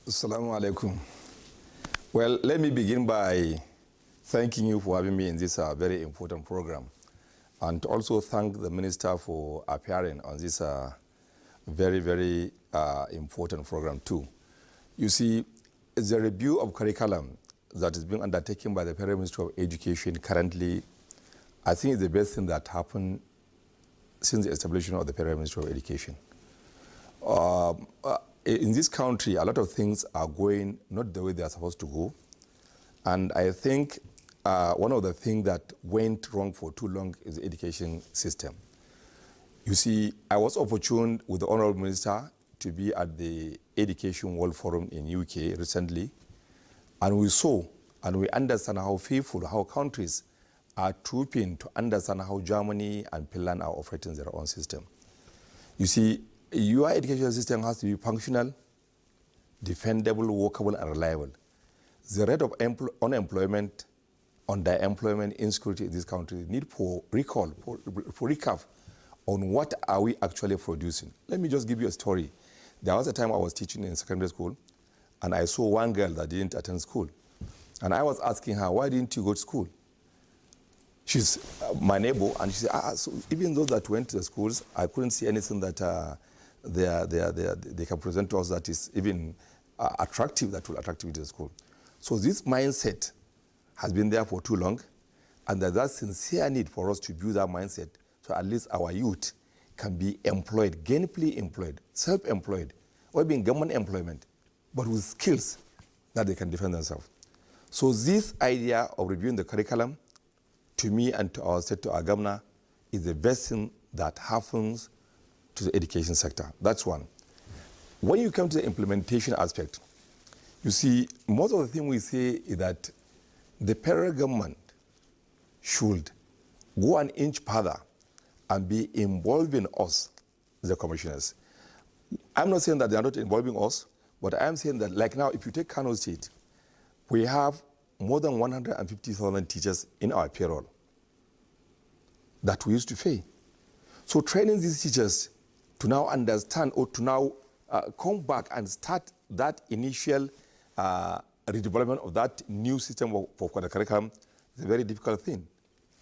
Assalamu alaikum. Well, let me begin by thanking you for having me in this very important program, and to also thank the Minister for appearing on this very, very important program too. You see, the review of curriculum that is being undertaken by the Federal Ministry of Education currently, I think is the best thing that happened since the establishment of the Federal Ministry of Education. In this country, a lot of things are going not the way they are supposed to go. And I think one of the things that went wrong for too long is the education system. You see, I was opportune with the Honorable Minister to be at the Education World Forum in UK recently. And we saw and we understand how faithful, how countries are trooping to understand how Germany and Finland are operating their own system. You see, your education system has to be functional, defendable, workable, and reliable. The rate of unemployment, underemployment, insecurity in this country need for recall, for recap on what are we actually producing. Let me just give you a story. There was a time I was teaching in secondary school, and I saw one girl that didn't attend school. And I was asking her, why didn't you go to school? She's my neighbor, and she said, so even those that went to the schools, I couldn't see anything that they can present to us that is even attractive, that will attract you to the school. So this mindset has been there for too long, and there's that sincere need for us to build that mindset so at least our youth can be employed, gainfully employed, self-employed, or even government employment, but with skills that they can defend themselves. So this idea of reviewing the curriculum, to me and to our state, to our governor, is the best thing that happens to the education sector. That's one. When you come to the implementation aspect, you see, most of the thing we say is that the federal government should go an inch further and be involving us, the commissioners. I'm not saying that they are not involving us, but I am saying that, like now, if you take Kano State, we have more than 150,000 teachers in our payroll that we used to pay. So training these teachers to now understand or to now come back and start that initial redevelopment of that new system for the curriculum is a very difficult thing.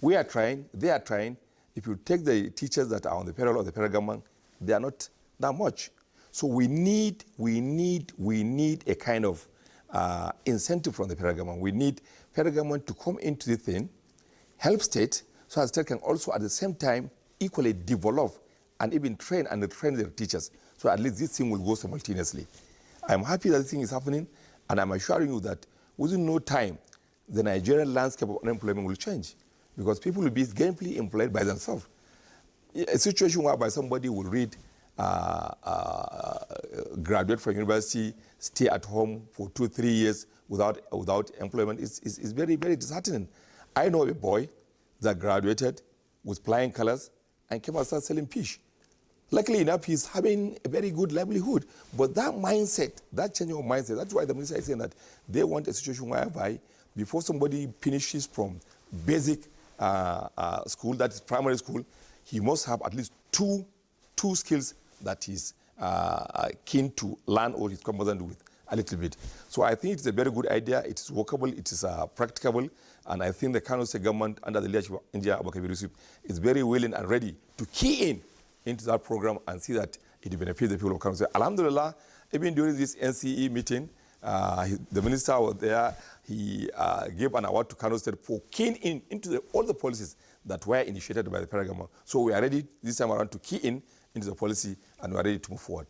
We are trying, they are trying. If you take the teachers that are on the payroll of the federal government, they are not that much. So we need a kind of incentive from the federal government. We need federal government to come into the thing, help state, so that state can also at the same time equally develop and even train and retrain their teachers. So at least this thing will go simultaneously. I'm happy that this thing is happening, and I'm assuring you that within no time, the Nigerian landscape of unemployment will change, because people will be gainfully employed by themselves. A situation whereby somebody will graduate from university, stay at home for 2-3 years without employment is very, very disheartening. I know a boy that graduated with flying colors and came and started selling fish. Luckily enough, he's having a very good livelihood. But that mindset, that change of mindset, that's why the minister is saying that they want a situation whereby before somebody finishes from basic school, that is primary school, he must have at least two skills that he's keen to learn or is competent with a little bit. So I think it's a very good idea. It is workable, it is practicable, and I think the Kano State government under the leadership of Engineer Abubakar Yusuf is very willing and ready to key into that program and see that it benefits the people of Kano State. Alhamdulillah, even during this NCE meeting, the minister was there. He gave an award to Kano State for keying into all the policies that were initiated by the federal government. So we are ready this time around to key into the policy, and we are ready to move forward.